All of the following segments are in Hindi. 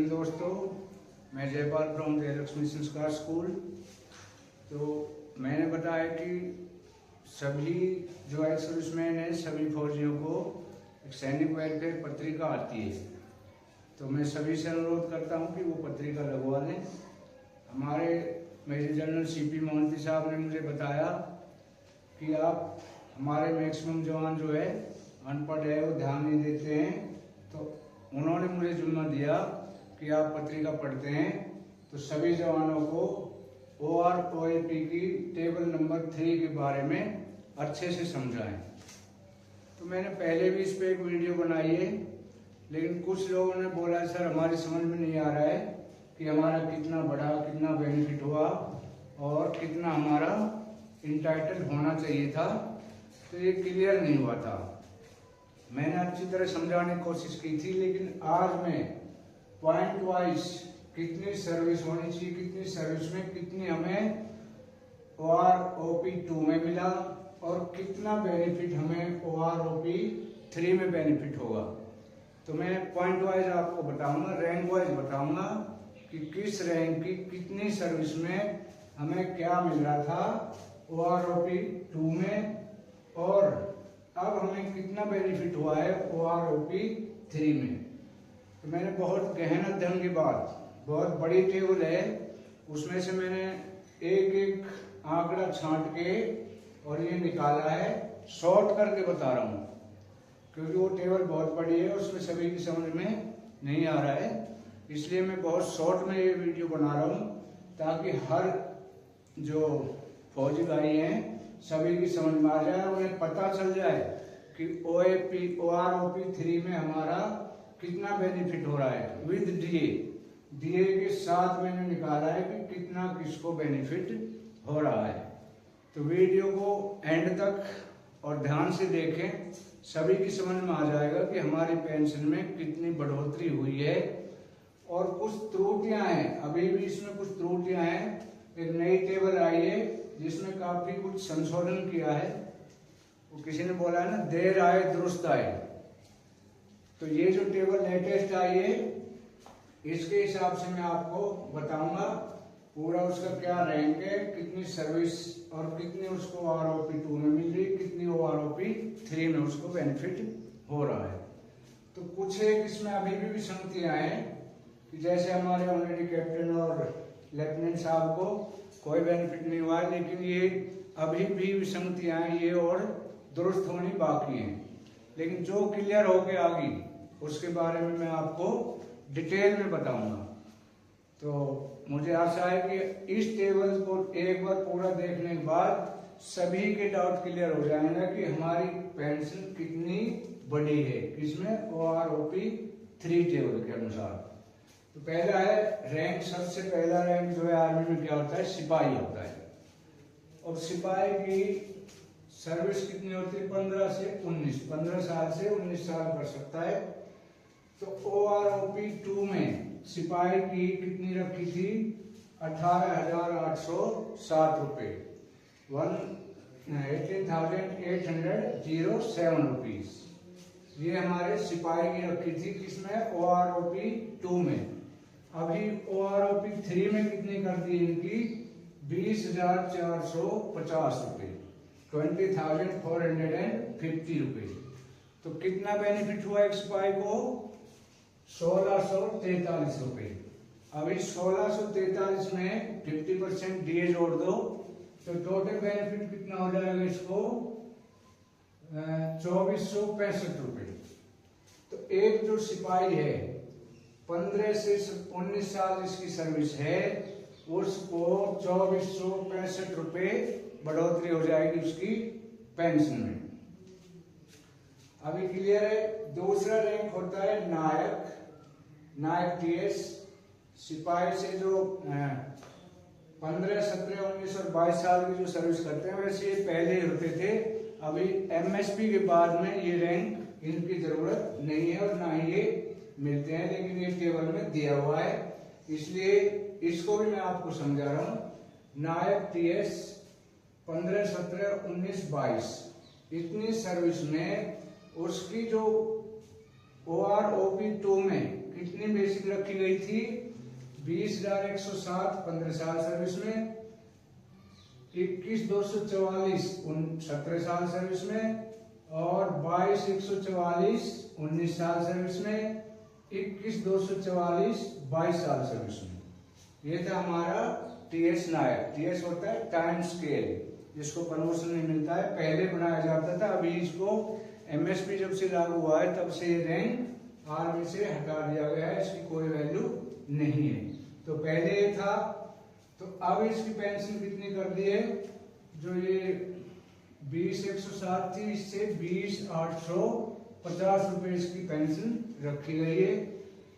दिन दोस्तों, मैं जयपाल फ्रॉम जयलक्ष्मी संस्कार स्कूल। तो मैंने बताया कि सभी जो एक्स सर्विसमैन हैं, सभी फौजियों को एक सैनिक वेलफेयर पत्रिका आती है। तो मैं सभी से अनुरोध करता हूं कि वो पत्रिका लगवा लें। हमारे मेजर जनरल सीपी मोहंती साहब ने मुझे बताया कि आप हमारे मैक्सिमम जवान जो है अनपढ़ है, वो ध्यान नहीं देते हैं। तो उन्होंने मुझे जिम्मा दिया कि आप पत्रिका पढ़ते हैं तो सभी जवानों को OROAP की टेबल नंबर 3 के बारे में अच्छे से समझाएं। तो मैंने पहले भी इस पे एक वीडियो बनाई है, लेकिन कुछ लोगों ने बोला सर हमारी समझ में नहीं आ रहा है कि हमारा कितना बढ़ा, कितना बेनिफिट हुआ और कितना हमारा इंटाइटल होना चाहिए था। तो ये क्लियर नहीं हुआ था। मैंने अच्छी तरह समझाने की कोशिश की थी, लेकिन आज मैं पॉइंट वाइज कितनी सर्विस होनी चाहिए, कितनी सर्विस में कितनी हमें OROP 2 में मिला और कितना बेनिफिट हमें OROP 3 में बेनिफिट होगा। तो मैं पॉइंट वाइज आपको बताऊंगा, रैंक वाइज बताऊंगा कि किस रैंक की कितनी सर्विस में हमें क्या मिल रहा था OROP 2 में और अब हमें कितना बेनिफिट हुआ है OROP 3 में। तो मैंने बहुत गहन अध्ययन के बाद, बहुत बड़ी टेबल है, उसमें से मैंने एक एक आंकड़ा छांट के और ये निकाला है। शॉर्ट करके बता रहा हूँ क्योंकि वो टेबल बहुत बड़ी है, उसमें सभी की समझ में नहीं आ रहा है। इसलिए मैं बहुत शॉर्ट में ये वीडियो बना रहा हूँ ताकि हर जो फौजी भाई हैं सभी की समझ में आ जाए, उन्हें पता चल जाए कि OROP 3 में हमारा कितना बेनिफिट हो रहा है विद DA के साथ मैंने निकाला है कि कितना किसको बेनिफिट हो रहा है। तो वीडियो को एंड तक और ध्यान से देखें, सभी की समझ में आ जाएगा कि हमारी पेंशन में कितनी बढ़ोतरी हुई है। और कुछ त्रुटियां हैं, अभी भी इसमें कुछ त्रुटियां हैं। एक नई टेबल आई है जिसमें काफी कुछ संशोधन किया है। वो किसी ने बोला है ना, देर आए दुरुस्त आए। तो ये जो टेबल लेटेस्ट आई है, इसके हिसाब से मैं आपको बताऊंगा पूरा उसका क्या रैंक है, कितनी सर्विस और कितनी उसको OROP 2 में मिल रही, कितनी OROP 3 में उसको बेनिफिट हो रहा है। तो कुछ एक इसमें अभी भी विसंगतियां हैं कि जैसे हमारे ऑलरेडी कैप्टन और लेफ्टिनेंट साहब को कोई बेनिफिट नहीं हुआ है, लेकिन ये अभी भी विसंगतियां हैं ये और दुरुस्त होनी बाकी हैं। लेकिन जो क्लियर हो गया आगे उसके बारे में मैं आपको डिटेल में बताऊंगा। तो मुझे आशा है कि इस टेबल को एक बार पूरा देखने के बाद सभी के डाउट क्लियर हो जाएंगे कि हमारी पेंशन कितनी बड़ी है, किसमें OROP 3 टेबल के अनुसार। तो पहला है रैंक। सबसे पहला रैंक जो है आर्मी में क्या होता है, सिपाही होता है। और सिपाही की सर्विस कितनी होती है, 15 से 19, 15 साल से 19 साल कर सकता है। तो OROP 2 में सिपाही की कितनी रखी थी, 18,807 रुपये, 18,807 रुपीज। ये हमारे सिपाही की रखी थी, किसमें OROP 2 में। अभी OROP 3 में कितनी कर दी इनकी, 20,450 रुपये, 20,450 रुपये। तो कितना बेनिफिट हुआ एक सिपाही को, 1643 रुपये। अभी 1643 में 50% DA जोड़ दो तो टोटल बेनिफिट कितना हो जाएगा इसको, 2465 रुपये। तो एक जो सिपाही है 15 से 19 साल इसकी सर्विस है, उसको 2465 रुपये बढ़ोतरी हो जाएगी उसकी पेंशन में। अभी क्लियर है। दूसरा रैंक होता है नायक TS। सिपाही से जो 15, 17, 19 और 22 साल की जो सर्विस करते हैं, वैसे ये पहले होते थे। अभी MSP के बाद में ये रैंक इनकी जरूरत नहीं है और ना ही ये मिलते हैं, लेकिन ये टेबल में दिया हुआ है, इसलिए इसको भी मैं आपको समझा रहा हूं। नायक TS 15, 17, 19, 22 इतनी सर्विस में उसकी जो OROP 2 में कितनी बेसिक रखी गई थी? 20,107 15 साल सर्विस में, 21,244 17 साल सर्विस में, और 22,144 19 साल सर्विस में, 21,244 22 साल सर्विस में। ये था हमारा TS नायक। TS होता है टाइम स्केल, जिसको प्रमोशन नहीं मिलता है, पहले बनाया जाता था। अभी इसको MSP जब से लागू हुआ है तब से रैंक आर्मी से हटा दिया गया है, इसकी कोई वैल्यू नहीं है। तो पहले ये था, तो अब इसकी पेंशन कितनी कर दी है? जो ये 20,107 थी, इससे 20,850 रुपए इसकी पेंशन रखी गई है।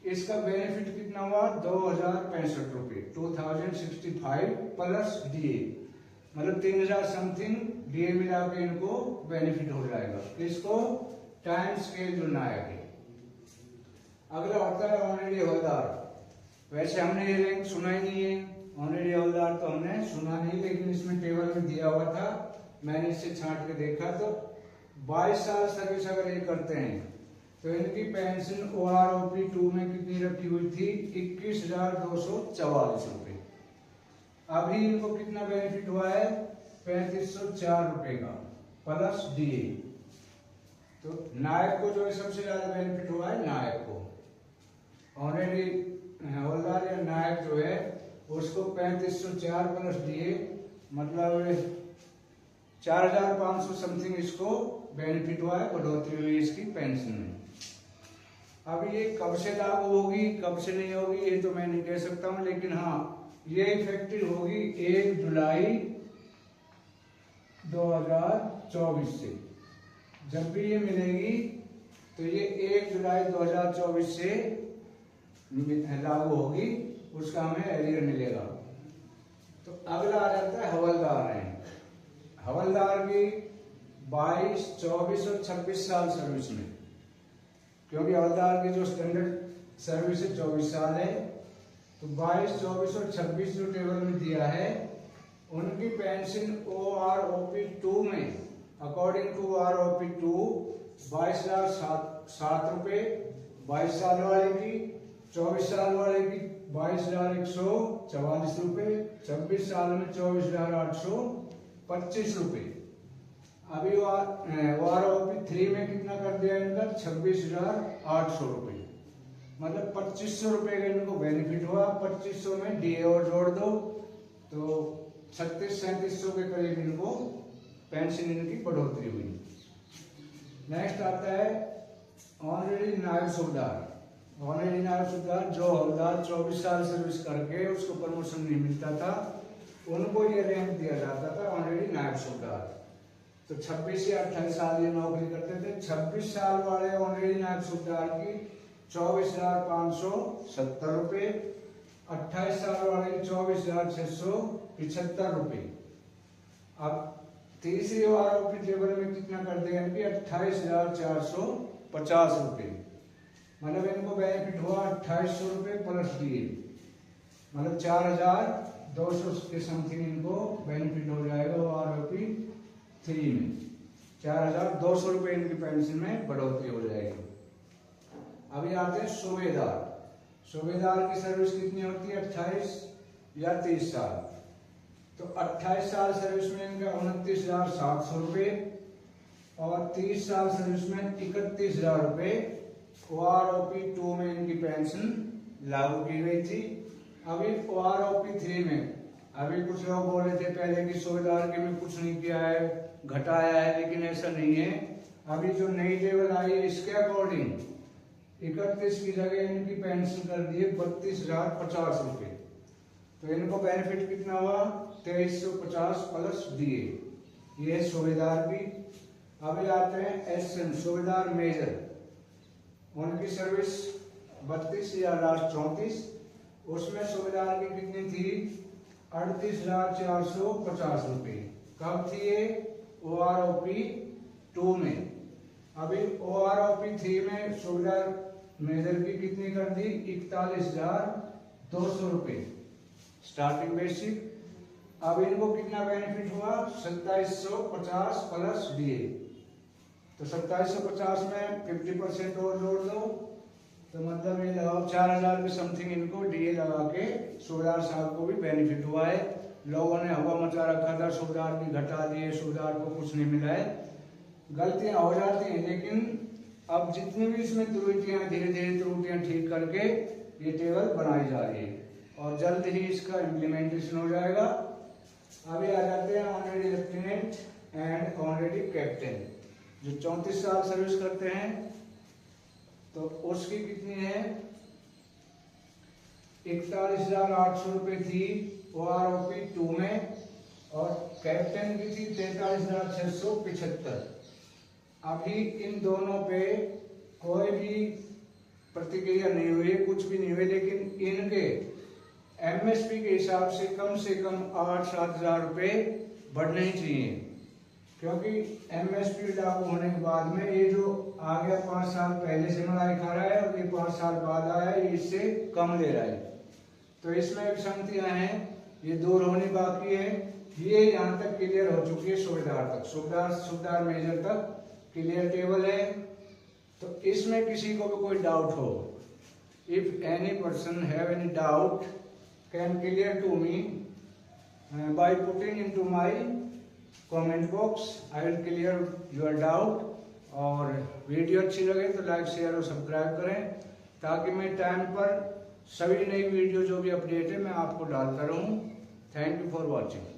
इसका बेनिफिट कितना हुआ? 2,065 रुपए, 2,065 प्लस DA, मतलब 3,000 समथिंग DA मिला के इनको बेनिफिट हो जाएगा। इसको टाइम स्केल जो नायक है। अगला होता है ऑनरेडी हवलदार। वैसे हमने ये रैंक सुना ही नहीं है, ऑनरेडी हवलदार तो हमने सुना नहीं, लेकिन इसमें टेबल में दिया हुआ था, मैंने इससे छांट के देखा। तो 22 साल सर्विस अगर ये करते हैं तो इनकी पेंशन OROP 2 में कितनी रखी हुई थी? 21,244 रुपए। अभी इनको कितना बेनिफिट हुआ है? 3,504 रुपए का प्लस DA। तो नायक को जो है सबसे ज्यादा बेनिफिट हुआ है, नायक को। ऑलरेडी हवलदार या नायक जो है उसको 3,504 प्लस DA, मतलब 4,500 समथिंग इसको बेनिफिट हुआ है, बढ़ोतरी हुई इसकी पेंशन में। अब ये कब से लागू होगी, कब से नहीं होगी, ये तो मैं नहीं कह सकता हूँ, लेकिन हाँ ये इफेक्टिव होगी 1 जुलाई 2024 से। जब भी ये मिलेगी तो ये 1 जुलाई 2024 से लागू होगी, उसका हमें एरियर मिलेगा। तो अगला आ जाता है हवलदार रैंक। हवलदार की 22, 24 और 26 साल सर्विस में, क्योंकि हवलदार की जो स्टैंडर्ड सर्विस है 24 साल है, तो 22, 24 और 26 जो टेबल में दिया है, उनकी पेंशन OROP 2 में अकॉर्डिंग टू OROP 2 22,007 रुपए 22 साल वाले की, 24 साल वाले की 22,144 रुपए, 26 साल में 24,825 रुपए। अभी OROP 3 में कितना कर दिया इनका? 26,800 रुपए, मतलब 2,500 रुपए का इनको बेनिफिट हुआ। 2,500 में DA और जोड़ दो तो 3600-3700 के करीब इनको पेंशन इनकी बढ़ोतरी हुई। नेक्स्ट आता है ऑनरेडी नायब सूबेदार। ऑनरेडी नायब सूबेदार जो हवलदार 24 साल सर्विस करके उसको प्रमोशन नहीं मिलता था, उनको ये रैंक दिया जाता था ऑनरेडी नायब सूबेदार। तो 26 या 28 साल ये नौकरी करते थे। 26 साल वाले ऑनरेडी नायब सूबेदार की 24,570 रुपए, 28 साल वाले की 24,675 रुपए। अब तीसरी OROP टेबल में कितना कर देगा? 28,450 रुपए, मतलब इनको बेनिफिट हुआ 2,800 रुपए प्लस DA, मतलब 4,200 के समथिंग इनको बेनिफिट हो जाएगा OROP 3 में। 4,200 रुपए इनकी पेंशन में बढ़ोतरी हो जाएगी। अभी आते हैं सूबेदार। सूबेदार की सर्विस कितनी होती है? 28 या 30 साल। तो 28 साल सर्विस में इनका 29,700 रुपए, और 30 साल सर्विस में 31,000 रुपए OROP 2 में इनकी पेंशन लागू की गई थी। अभी OROP 3 में अभी कुछ लोग बोल रहे थे पहले कि सूबेदार के में कुछ नहीं किया है, घटाया है, लेकिन ऐसा नहीं है। अभी जो नई टेबल आई है इसके अकॉर्डिंग 31 की जगह इनकी पेंशन कर दी है 32,050 रुपए। तो इनको बेनिफिट कितना हुआ? 2,350 प्लस DA। ये सूबेदार की। अभी आते हैं SM सूबेदार मेजर। उनकी सर्विस 32 या लास्ट 34, उसमें सूबेदार की कितनी थी? 38,450 रुपए। कब थी ये? OROP 2 में। अभी OROP 3 में सूबेदार मेजर की कितनी कर दी? 41,200 रुपए स्टार्टिंग बेसिक। अब इनको कितना बेनिफिट हुआ? 2,750 प्लस DA। तो 2750 में 50% और जोड़ दो, तो मतलब ये लगाओ 4000 के समथिंग इनको डीए लगा के सूबेदार साहब को भी बेनिफिट हुआ है। लोगों ने हवा मचा रखा था, सूबेदार भी घटा दिए, सूबेदार को कुछ नहीं मिला है। गलतियां हो जाती हैं, लेकिन अब जितनी भी इसमें त्रुटियां, धीरे धीरे त्रुटियां ठीक करके ये टेबल बनाई जा रही है और जल्द ही इसका इम्प्लीमेंटेशन हो जाएगा। अभी आ जाते हैं honorary lieutenant and honorary captain, जो 34 साल सर्विस करते हैं, तो उसकी कितनी है, 41,800 रुपये थी OROP 2 में, और कैप्टन की थी 43,675। अभी इन दोनों पे कोई भी प्रतिक्रिया नहीं हुई, कुछ भी नहीं हुई, लेकिन इनके MSP के हिसाब से कम 8-7 हज़ार रुपये बढ़ने ही चाहिए, क्योंकि MSP लागू होने के बाद में ये जो आ गया 5 साल पहले से मलाई खा रहा है और ये 5 साल बाद आया है, ये इससे कम ले रहा है। तो इसमें विसंगतियां हैं, ये दूर होनी बाकी है। ये यहाँ तक क्लियर हो चुकी है, सूबेदार तक, सूबेदार मेजर तक क्लियर टेबल है। तो इसमें किसी को भी कोई डाउट हो, if any person have any doubt can clear to me by putting into my comment box, I will clear your doubt. और वीडियो अच्छी लगे तो लाइक शेयर और सब्सक्राइब करें, ताकि मैं टाइम पर सभी नई वीडियो जो भी अपडेट है मैं आपको डालता रहूं। Thank you for watching.